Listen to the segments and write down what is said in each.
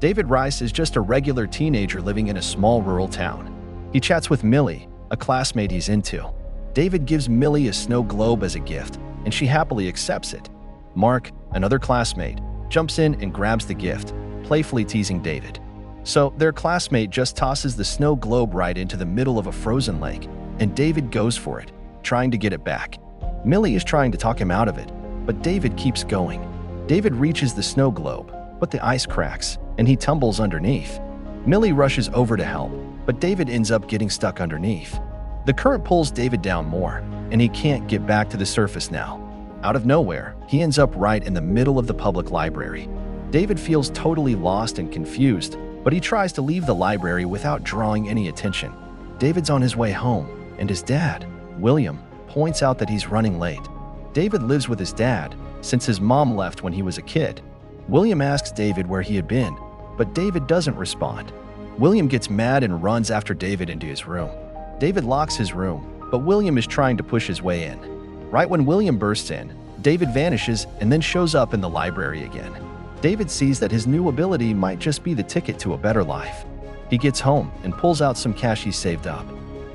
David Rice is just a regular teenager living in a small rural town. He chats with Millie, a classmate he's into. David gives Millie a snow globe as a gift, and she happily accepts it. Mark, another classmate, jumps in and grabs the gift, playfully teasing David. So their classmate just tosses the snow globe right into the middle of a frozen lake, and David goes for it, trying to get it back. Millie is trying to talk him out of it, but David keeps going. David reaches the snow globe, but the ice cracks, and he tumbles underneath. Millie rushes over to help, but David ends up getting stuck underneath. The current pulls David down more, and he can't get back to the surface now. Out of nowhere, he ends up right in the middle of the public library. David feels totally lost and confused, but he tries to leave the library without drawing any attention. David's on his way home, and his dad, William, points out that he's running late. David lives with his dad, since his mom left when he was a kid. William asks David where he had been, but David doesn't respond. William gets mad and runs after David into his room. David locks his room, but William is trying to push his way in. Right when William bursts in, David vanishes and then shows up in the library again. David sees that his new ability might just be the ticket to a better life. He gets home and pulls out some cash he's saved up.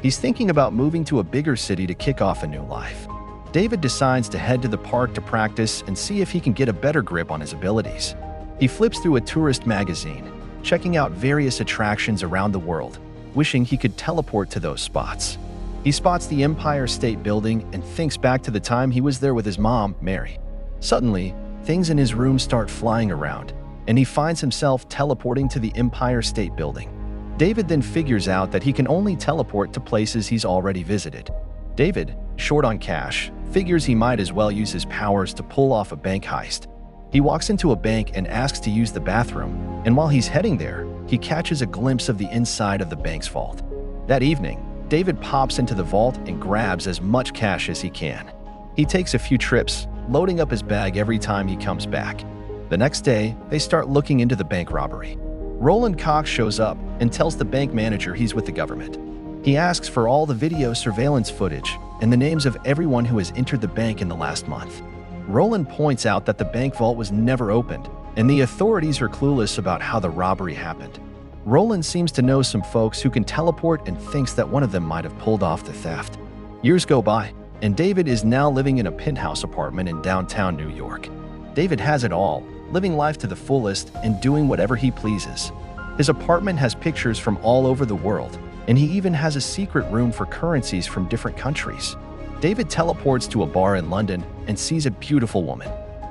He's thinking about moving to a bigger city to kick off a new life. David decides to head to the park to practice and see if he can get a better grip on his abilities. He flips through a tourist magazine, checking out various attractions around the world, wishing he could teleport to those spots. He spots the Empire State Building and thinks back to the time he was there with his mom, Mary. Suddenly, things in his room start flying around, and he finds himself teleporting to the Empire State Building. David then figures out that he can only teleport to places he's already visited. David, short on cash, figures he might as well use his powers to pull off a bank heist. He walks into a bank and asks to use the bathroom, and while he's heading there, he catches a glimpse of the inside of the bank's vault. That evening, David pops into the vault and grabs as much cash as he can. He takes a few trips, loading up his bag every time he comes back. The next day, they start looking into the bank robbery. Roland Cox shows up and tells the bank manager he's with the government. He asks for all the video surveillance footage and the names of everyone who has entered the bank in the last month. Roland points out that the bank vault was never opened, and the authorities are clueless about how the robbery happened. Roland seems to know some folks who can teleport and thinks that one of them might have pulled off the theft. Years go by, and David is now living in a penthouse apartment in downtown New York. David has it all, living life to the fullest and doing whatever he pleases. His apartment has pictures from all over the world, and he even has a secret room for currencies from different countries. David teleports to a bar in London and sees a beautiful woman.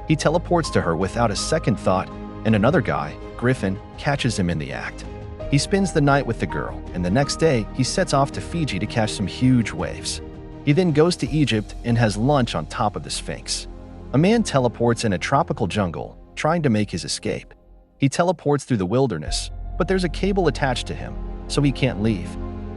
He teleports to her without a second thought, and another guy, Griffin, catches him in the act. He spends the night with the girl, and the next day, he sets off to Fiji to catch some huge waves. He then goes to Egypt and has lunch on top of the Sphinx. A man teleports in a tropical jungle, trying to make his escape. He teleports through the wilderness, but there's a cable attached to him, so he can't leave.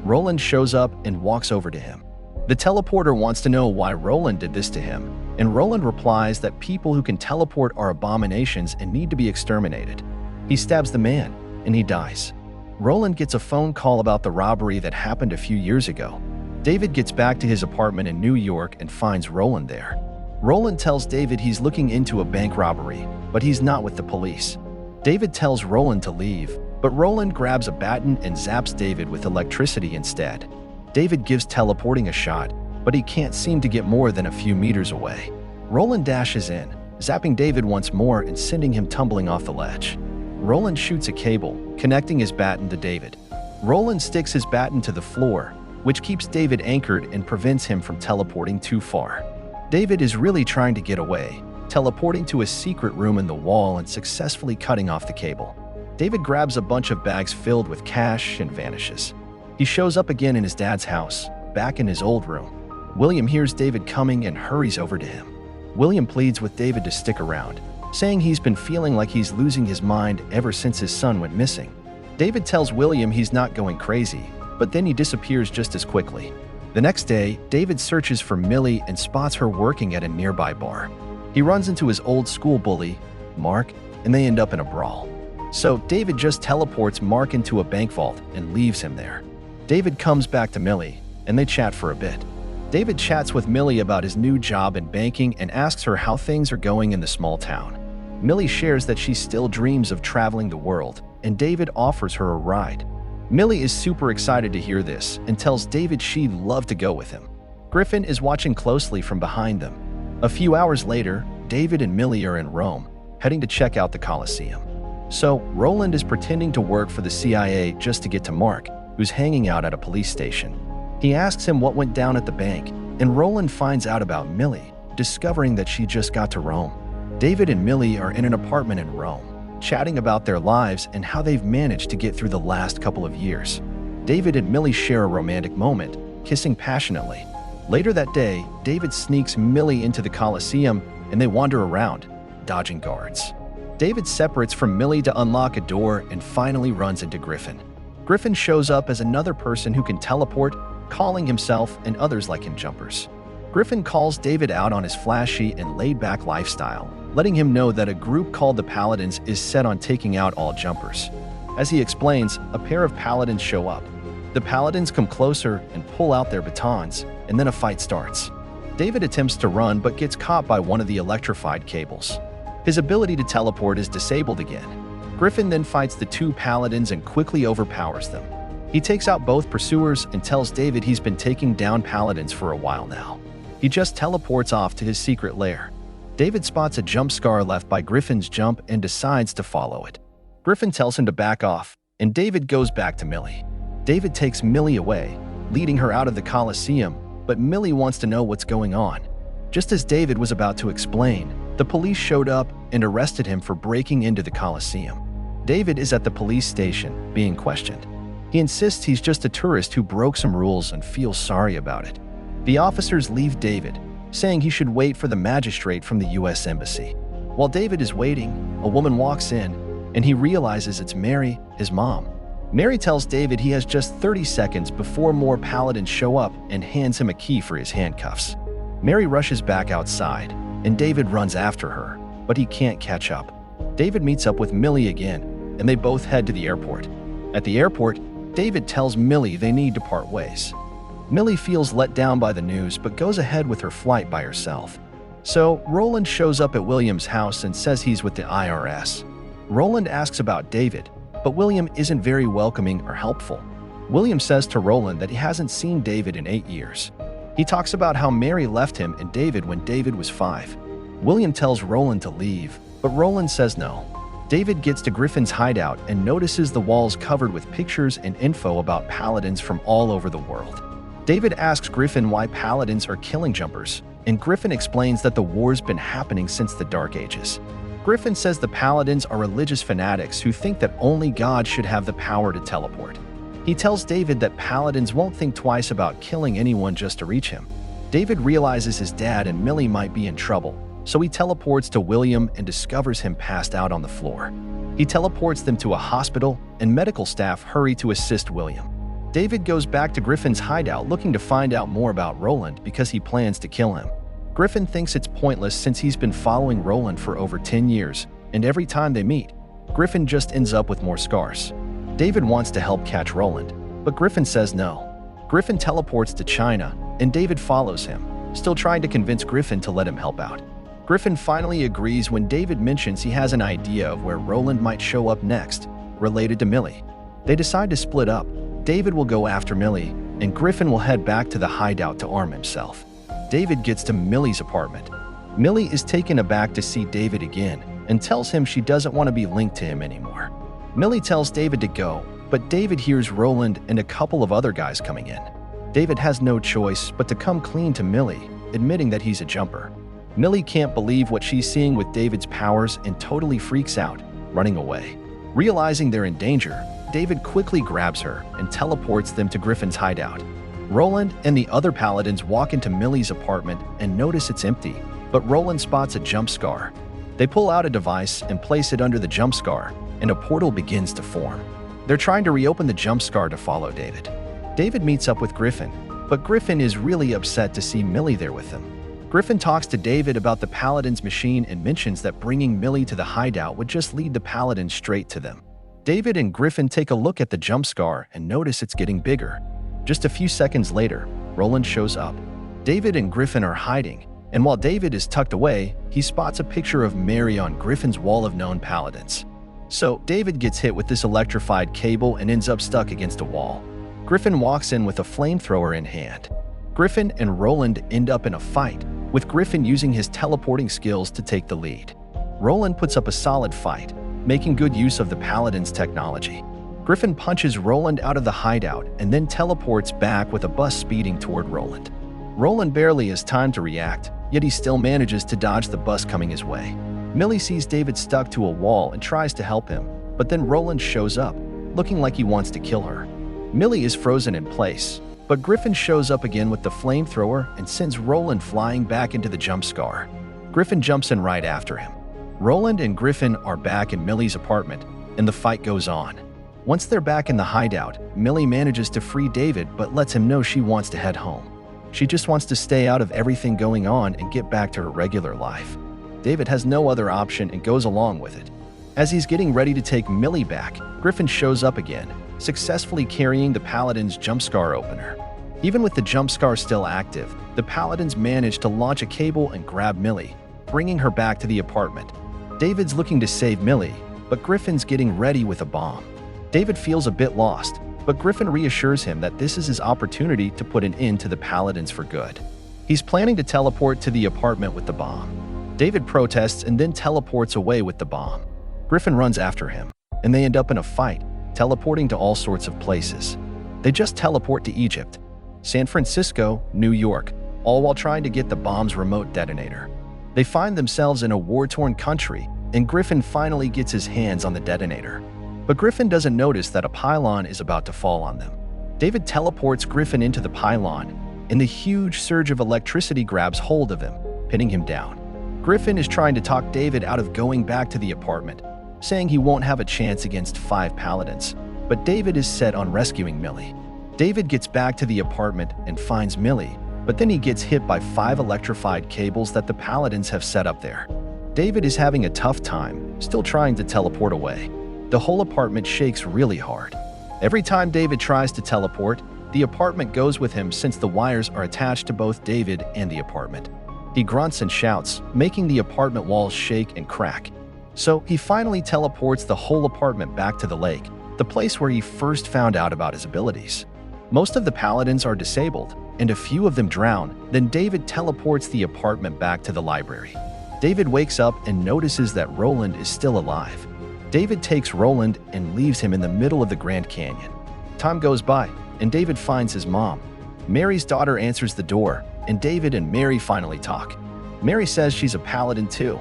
Roland shows up and walks over to him. The teleporter wants to know why Roland did this to him, and Roland replies that people who can teleport are abominations and need to be exterminated. He stabs the man, and he dies. Roland gets a phone call about the robbery that happened a few years ago. David gets back to his apartment in New York and finds Roland there. Roland tells David he's looking into a bank robbery, but he's not with the police. David tells Roland to leave, but Roland grabs a baton and zaps David with electricity instead. David gives teleporting a shot, but he can't seem to get more than a few meters away. Roland dashes in, zapping David once more and sending him tumbling off the ledge. Roland shoots a cable, connecting his baton to David. Roland sticks his baton to the floor, which keeps David anchored and prevents him from teleporting too far. David is really trying to get away, teleporting to a secret room in the wall and successfully cutting off the cable. David grabs a bunch of bags filled with cash and vanishes. He shows up again in his dad's house, back in his old room. William hears David coming and hurries over to him. William pleads with David to stick around, saying he's been feeling like he's losing his mind ever since his son went missing. David tells William he's not going crazy, but then he disappears just as quickly. The next day, David searches for Millie and spots her working at a nearby bar. He runs into his old school bully, Mark, and they end up in a brawl. So David just teleports Mark into a bank vault and leaves him there. David comes back to Millie, and they chat for a bit. David chats with Millie about his new job in banking and asks her how things are going in the small town. Millie shares that she still dreams of traveling the world, and David offers her a ride. Millie is super excited to hear this and tells David she'd love to go with him. Griffin is watching closely from behind them. A few hours later, David and Millie are in Rome, heading to check out the Colosseum. So, Roland is pretending to work for the CIA just to get to Mark, who's hanging out at a police station. He asks him what went down at the bank, and Roland finds out about Millie, discovering that she just got to Rome. David and Millie are in an apartment in Rome, chatting about their lives and how they've managed to get through the last couple of years. David and Millie share a romantic moment, kissing passionately. Later that day, David sneaks Millie into the Colosseum and they wander around, dodging guards. David separates from Millie to unlock a door and finally runs into Griffin. Griffin shows up as another person who can teleport, calling himself and others like him jumpers. Griffin calls David out on his flashy and laid-back lifestyle, letting him know that a group called the Paladins is set on taking out all jumpers. As he explains, a pair of Paladins show up. The Paladins come closer and pull out their batons, and then a fight starts. David attempts to run but gets caught by one of the electrified cables. His ability to teleport is disabled again. Griffin then fights the two Paladins and quickly overpowers them. He takes out both pursuers and tells David he's been taking down Paladins for a while now. He just teleports off to his secret lair. David spots a jump scar left by Griffin's jump and decides to follow it. Griffin tells him to back off, and David goes back to Millie. David takes Millie away, leading her out of the Colosseum, but Millie wants to know what's going on. Just as David was about to explain, the police showed up and arrested him for breaking into the Colosseum. David is at the police station, being questioned. He insists he's just a tourist who broke some rules and feels sorry about it. The officers leave David, saying he should wait for the magistrate from the US Embassy. While David is waiting, a woman walks in, and he realizes it's Mary, his mom. Mary tells David he has just 30 seconds before more Paladins show up and hands him a key for his handcuffs. Mary rushes back outside, and David runs after her, but he can't catch up. David meets up with Millie again, and they both head to the airport. At the airport, David tells Millie they need to part ways. Millie feels let down by the news but goes ahead with her flight by herself. So, Roland shows up at William's house and says he's with the IRS. Roland asks about David, but William isn't very welcoming or helpful. William says to Roland that he hasn't seen David in 8 years. He talks about how Mary left him and David when David was 5. William tells Roland to leave, but Roland says no. David gets to Griffin's hideout and notices the walls covered with pictures and info about Paladins from all over the world. David asks Griffin why Paladins are killing jumpers, and Griffin explains that the war's been happening since the Dark Ages. Griffin says the Paladins are religious fanatics who think that only God should have the power to teleport. He tells David that Paladins won't think twice about killing anyone just to reach him. David realizes his dad and Millie might be in trouble, so he teleports to William and discovers him passed out on the floor. He teleports them to a hospital, and medical staff hurry to assist William. David goes back to Griffin's hideout looking to find out more about Roland because he plans to kill him. Griffin thinks it's pointless since he's been following Roland for over 10 years, and every time they meet, Griffin just ends up with more scars. David wants to help catch Roland, but Griffin says no. Griffin teleports to China, and David follows him, still trying to convince Griffin to let him help out. Griffin finally agrees when David mentions he has an idea of where Roland might show up next, related to Millie. They decide to split up. David will go after Millie, and Griffin will head back to the hideout to arm himself. David gets to Millie's apartment. Millie is taken aback to see David again and tells him she doesn't want to be linked to him anymore. Millie tells David to go, but David hears Roland and a couple of other guys coming in. David has no choice but to come clean to Millie, admitting that he's a jumper. Millie can't believe what she's seeing with David's powers and totally freaks out, running away. Realizing they're in danger, David quickly grabs her and teleports them to Griffin's hideout. Roland and the other Paladins walk into Millie's apartment and notice it's empty, but Roland spots a jump scar. They pull out a device and place it under the jump scar, and a portal begins to form. They're trying to reopen the jump scar to follow David. David meets up with Griffin, but Griffin is really upset to see Millie there with him. Griffin talks to David about the Paladin's machine and mentions that bringing Millie to the hideout would just lead the Paladins straight to them. David and Griffin take a look at the jump scar and notice it's getting bigger. Just a few seconds later, Roland shows up. David and Griffin are hiding, and while David is tucked away, he spots a picture of Mary on Griffin's wall of known Paladins. So David gets hit with this electrified cable and ends up stuck against a wall. Griffin walks in with a flamethrower in hand. Griffin and Roland end up in a fight, with Griffin using his teleporting skills to take the lead. Roland puts up a solid fight, making good use of the Paladin's technology. Griffin punches Roland out of the hideout and then teleports back with a bus speeding toward Roland. Roland barely has time to react, yet he still manages to dodge the bus coming his way. Millie sees David stuck to a wall and tries to help him, but then Roland shows up, looking like he wants to kill her. Millie is frozen in place, but Griffin shows up again with the flamethrower and sends Roland flying back into the jump scare. Griffin jumps in right after him. Roland and Griffin are back in Millie's apartment, and the fight goes on. Once they're back in the hideout, Millie manages to free David but lets him know she wants to head home. She just wants to stay out of everything going on and get back to her regular life. David has no other option and goes along with it. As he's getting ready to take Millie back, Griffin shows up again, successfully carrying the Paladin's jumpscare opener. Even with the jumpscare still active, the Paladins manage to launch a cable and grab Millie, bringing her back to the apartment. David's looking to save Millie, but Griffin's getting ready with a bomb. David feels a bit lost, but Griffin reassures him that this is his opportunity to put an end to the Paladins for good. He's planning to teleport to the apartment with the bomb. David protests and then teleports away with the bomb. Griffin runs after him, and they end up in a fight, teleporting to all sorts of places. They just teleport to Egypt, San Francisco, New York, all while trying to get the bomb's remote detonator. They find themselves in a war-torn country, and Griffin finally gets his hands on the detonator. But Griffin doesn't notice that a pylon is about to fall on them. David teleports Griffin into the pylon, and the huge surge of electricity grabs hold of him, pinning him down. Griffin is trying to talk David out of going back to the apartment, saying he won't have a chance against 5 Paladins, but David is set on rescuing Millie. David gets back to the apartment and finds Millie, but then he gets hit by 5 electrified cables that the Paladins have set up there. David is having a tough time, still trying to teleport away. The whole apartment shakes really hard. Every time David tries to teleport, the apartment goes with him since the wires are attached to both David and the apartment. He grunts and shouts, making the apartment walls shake and crack. So he finally teleports the whole apartment back to the lake, the place where he first found out about his abilities. Most of the Paladins are disabled, and a few of them drown. Then David teleports the apartment back to the library. David wakes up and notices that Roland is still alive. David takes Roland and leaves him in the middle of the Grand Canyon. Time goes by, and David finds his mom. Mary's daughter answers the door, and David and Mary finally talk. Mary says she's a Paladin too.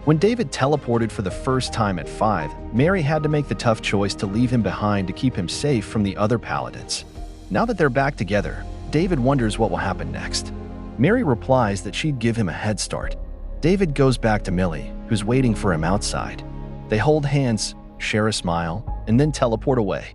When David teleported for the first time at 5, Mary had to make the tough choice to leave him behind to keep him safe from the other Paladins. Now that they're back together, David wonders what will happen next. Mary replies that she'd give him a head start. David goes back to Millie, who's waiting for him outside. They hold hands, share a smile, and then teleport away.